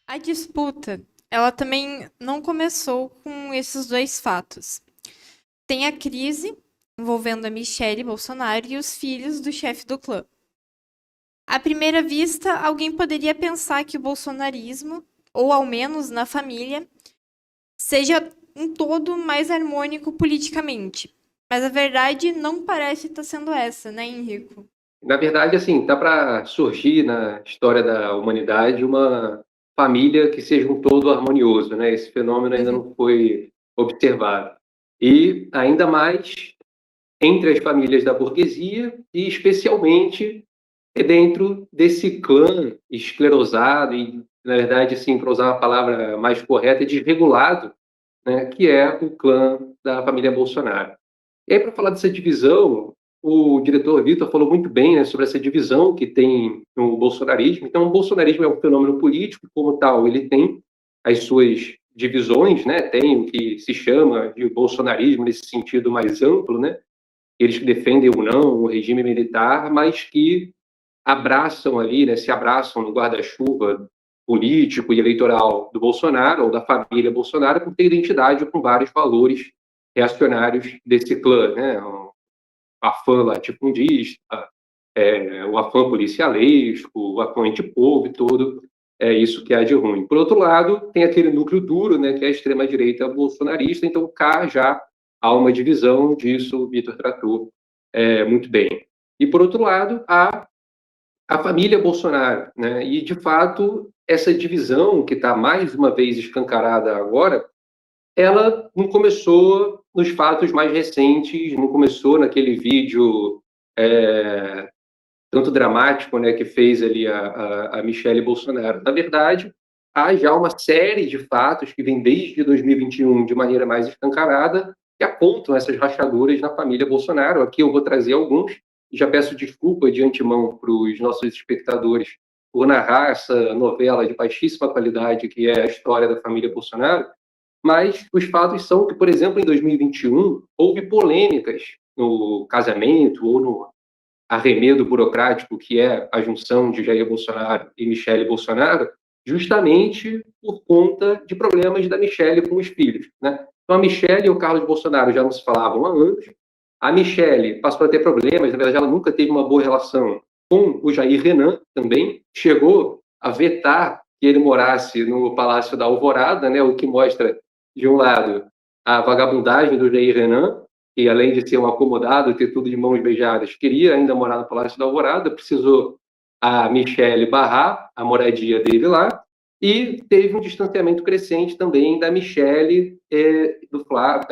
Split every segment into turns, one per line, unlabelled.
A disputa, ela também não começou com esses dois fatos. Tem a crise envolvendo a Michelle Bolsonaro e os filhos do chefe do clã. À primeira vista, alguém poderia pensar que o bolsonarismo, ou ao menos na família, seja um todo mais harmônico politicamente. Mas a verdade não parece estar sendo essa, né, Henrico?
Na verdade, assim, tá para surgir na história da humanidade uma família que seja um todo harmonioso, né? Esse fenômeno ainda
Uhum.
não foi observado. E ainda mais entre as famílias da burguesia e especialmente dentro desse clã esclerosado e, na verdade, assim, para usar uma palavra mais correta, desregulado, né, que é o clã da família Bolsonaro. E aí, para falar dessa divisão, o diretor Vitor falou muito bem, né, sobre essa divisão que tem no bolsonarismo. Então, o bolsonarismo é um fenômeno político, como tal, ele tem as suas divisões, né, tem o que se chama de bolsonarismo nesse sentido mais amplo, né, eles que defendem ou não o regime militar, mas que abraçam ali, né, se abraçam no guarda-chuva político e eleitoral do Bolsonaro ou da família Bolsonaro por ter identidade com vários valores reacionários desse clã, né? O afã latifundista, o afã policialesco, o afã antipovo e tudo é isso que há de ruim. Por outro lado, tem aquele núcleo duro, né, que é a extrema-direita bolsonarista, então cá já há uma divisão disso, o Vitor tratou muito bem. E, por outro lado, há a família Bolsonaro, né? E de fato essa divisão que está mais uma vez escancarada agora, ela não começou nos fatos mais recentes, não começou naquele vídeo tanto dramático, né, que fez ali a Michelle Bolsonaro. Na verdade, há já uma série de fatos que vem desde 2021 de maneira mais escancarada que apontam essas rachaduras na família Bolsonaro. Aqui eu vou trazer alguns e já peço desculpa de antemão para os nossos espectadores por narrar essa novela de baixíssima qualidade que é a história da família Bolsonaro, mas os fatos são que, por exemplo, em 2021 houve polêmicas no casamento ou no arremedo burocrático que é a junção de Jair Bolsonaro e Michele Bolsonaro, justamente por conta de problemas da Michele com os filhos, né? Então a Michele e o Carlos Bolsonaro já não se falavam há anos. A Michele passou a ter problemas, na verdade ela nunca teve uma boa relação com o Jair Renan também, chegou a vetar que ele morasse no Palácio da Alvorada, né? O que mostra, de um lado, a vagabundagem do Jair Renan, que além de ser um acomodado, ter tudo de mãos beijadas, queria ainda morar no Palácio da Alvorada, precisou a Michelle barrar a moradia dele lá, e teve um distanciamento crescente também da Michelle,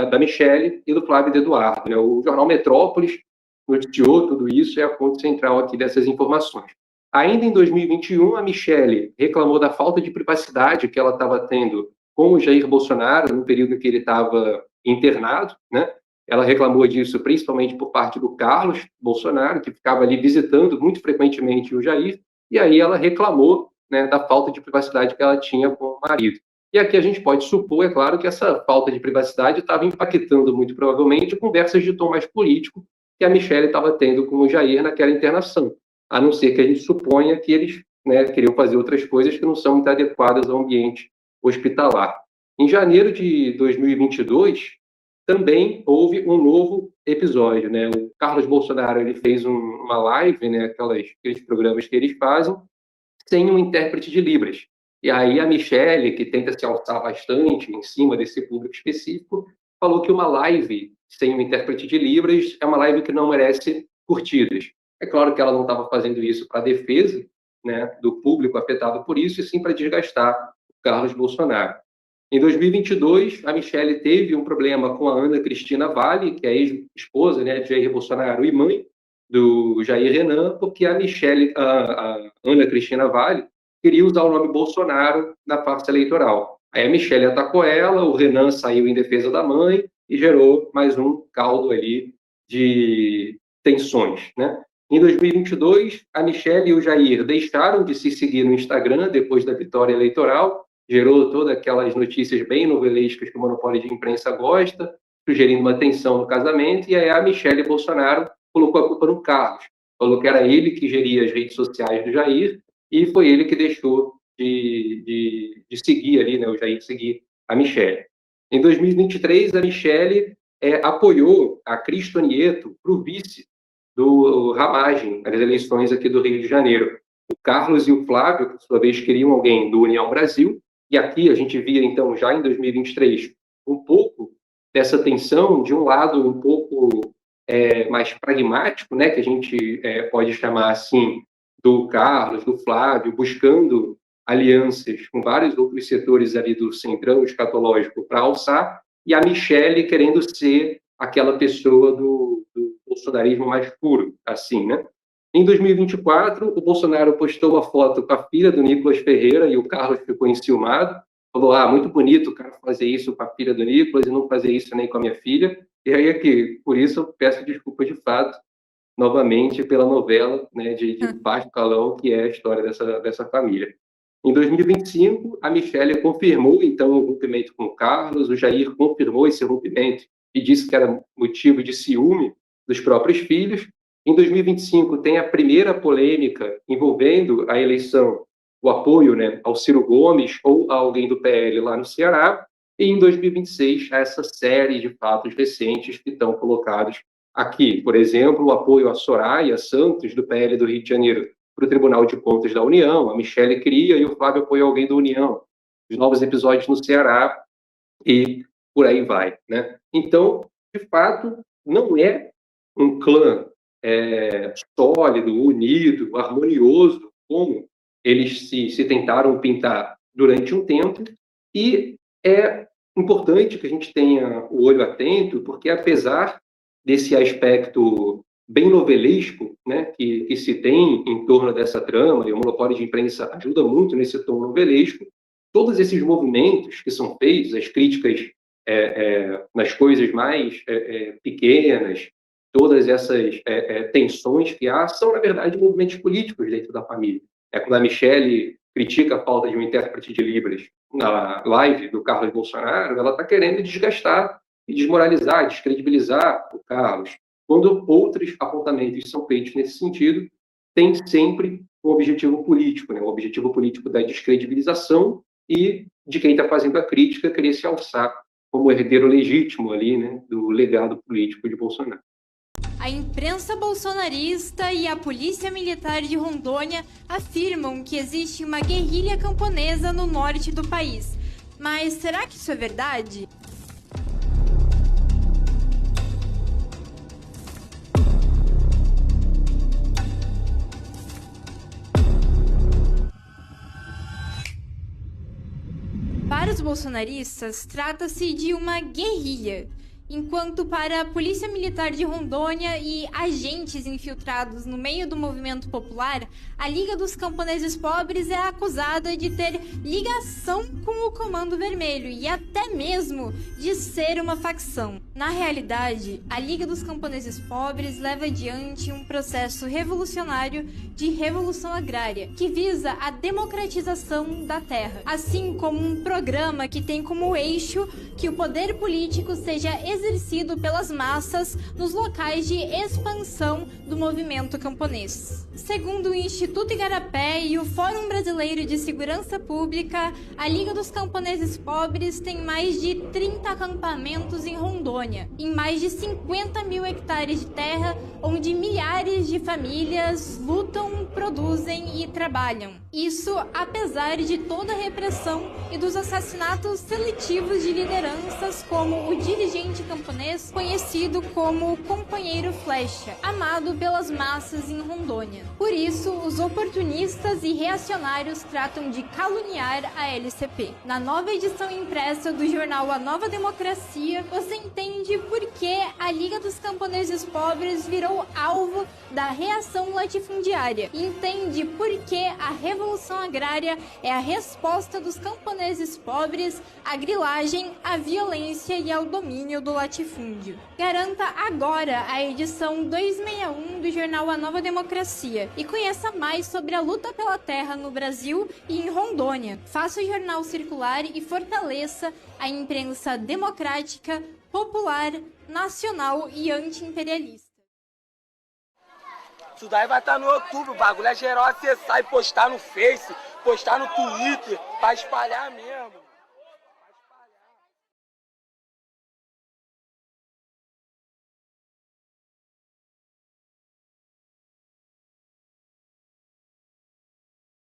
da Michelle e do Flávio de Eduardo. Né? O jornal Metrópolis noticiou tudo isso, é a fonte central aqui dessas informações. Ainda em 2021, a Michelle reclamou da falta de privacidade que ela estava tendo com o Jair Bolsonaro no período em que ele estava internado, né? Ela reclamou disso principalmente por parte do Carlos Bolsonaro, que ficava ali visitando muito frequentemente o Jair, e aí ela reclamou, né, da falta de privacidade que ela tinha com o marido. E aqui a gente pode supor, é claro, que essa falta de privacidade estava impactando muito provavelmente conversas de tom mais político que a Michelle estava tendo com o Jair naquela internação, a não ser que a gente suponha que eles, né, queriam fazer outras coisas que não são muito adequadas ao ambiente hospitalar. Em janeiro de 2022, também houve um novo episódio, né? O Carlos Bolsonaro ele fez uma live, né? Aqueles programas que eles fazem, sem um intérprete de Libras. E aí a Michelle, que tenta se alçar bastante em cima desse público específico, falou que uma live sem um intérprete de Libras é uma live que não merece curtidas. É claro que ela não estava fazendo isso para defesa, né, do público afetado por isso, e sim para desgastar o Carlos Bolsonaro. Em 2022, a Michelle teve um problema com a Ana Cristina Vale, que é ex-esposa, né, de Jair Bolsonaro e mãe do Jair Renan, porque a Ana Cristina Vale queria usar o nome Bolsonaro na farsa eleitoral. Aí a Michelle atacou ela, o Renan saiu em defesa da mãe e gerou mais um caldo ali de tensões, né? Em 2022, a Michelle e o Jair deixaram de se seguir no Instagram depois da vitória eleitoral, gerou todas aquelas notícias bem novelescas que o monopólio de imprensa gosta, sugerindo uma tensão no casamento, e aí a Michelle Bolsonaro colocou a culpa no Carlos, falou que era ele que geria as redes sociais do Jair e foi ele que deixou de seguir ali, né, o Jair seguir a Michelle. Em 2023, a Michelle apoiou a Cristo Nieto para o vice do Ramagem, nas eleições aqui do Rio de Janeiro. O Carlos e o Flávio, por sua vez, queriam alguém do União Brasil, e aqui a gente via, então, já em 2023, um pouco dessa tensão, de um lado um pouco mais pragmático, né, que a gente pode chamar assim, do Carlos, do Flávio, buscando alianças com vários outros setores ali do centrão escatológico para alçar, e a Michelle querendo ser aquela pessoa do bolsonarismo mais puro, assim, né? Em 2024, o Bolsonaro postou uma foto com a filha do Nicolas Ferreira e o Carlos ficou enciumado, falou, muito bonito o cara fazer isso com a filha do Nicolas e não fazer isso nem com a minha filha. E aí aqui, por isso eu peço desculpa de fato, novamente, pela novela, né, de baixo calão, que é a história dessa família. Em 2025, a Michelle confirmou, então, o rompimento com o Carlos, o Jair confirmou esse rompimento e disse que era motivo de ciúme dos próprios filhos. Em 2025, tem a primeira polêmica envolvendo a eleição, o apoio, né, ao Ciro Gomes ou a alguém do PL lá no Ceará. E em 2026, essa série de fatos recentes que estão colocados aqui. Por exemplo, o apoio a Soraya Santos, do PL do Rio de Janeiro, para o Tribunal de Contas da União, a Michelle cria e o Flávio apoia alguém da União, os novos episódios no Ceará e por aí vai, né? Então, de fato, não é um clã sólido, unido, harmonioso, como eles se tentaram pintar durante um tempo, e é importante que a gente tenha o olho atento, porque apesar desse aspecto bem novelesco, né, que se tem em torno dessa trama, e o monopólio de imprensa ajuda muito nesse tom novelesco, todos esses movimentos que são feitos, as críticas nas coisas mais pequenas, todas essas tensões que há, são, na verdade, movimentos políticos dentro da família. Quando a Michelle critica a falta de um intérprete de Libras na live do Carlos Bolsonaro, ela está querendo desgastar e desmoralizar, descredibilizar o Carlos. Quando outros apontamentos são feitos nesse sentido, tem sempre um objetivo político, né? Um objetivo político da descredibilização e de quem está fazendo a crítica querer se alçar como herdeiro legítimo ali, né, do legado político de Bolsonaro.
A imprensa bolsonarista e a polícia militar de Rondônia afirmam que existe uma guerrilha camponesa no norte do país. Mas será que isso é verdade? Para os bolsonaristas, trata-se de uma guerrilha, enquanto para a Polícia Militar de Rondônia e agentes infiltrados no meio do movimento popular, a Liga dos Camponeses Pobres é acusada de ter ligação com o Comando Vermelho e até mesmo de ser uma facção. Na realidade, a Liga dos Camponeses Pobres leva adiante um processo revolucionário de revolução agrária, que visa a democratização da terra, assim como um programa que tem como eixo que o poder político seja exercido pelas massas nos locais de expansão do movimento camponês. Segundo o Instituto Igarapé e o Fórum Brasileiro de Segurança Pública, a Liga dos Camponeses Pobres tem mais de 30 acampamentos em Rondônia, em mais de 50 mil hectares de terra, onde milhares de famílias lutam, produzem e trabalham. Isso apesar de toda a repressão e dos assassinatos seletivos de lideranças como o dirigente camponês conhecido como Companheiro Flecha, amado pelas massas em Rondônia. Por isso, os oportunistas e reacionários tratam de caluniar a LCP. Na nova edição impressa do jornal A Nova Democracia, você entende por que a Liga dos Camponeses Pobres virou alvo da reação latifundiária e entende por que a Revolução Agrária é a resposta dos camponeses pobres à grilagem, à violência e ao domínio do latifúndio. Garanta agora a edição 261 do jornal A Nova Democracia e conheça mais sobre a luta pela terra no Brasil e em Rondônia. Faça o jornal circular e fortaleça a imprensa democrática, popular, nacional e anti-imperialista.
Isso daí vai estar no YouTube, o bagulho é geral acessar e postar no Face. postar no Twitter pra espalhar mesmo.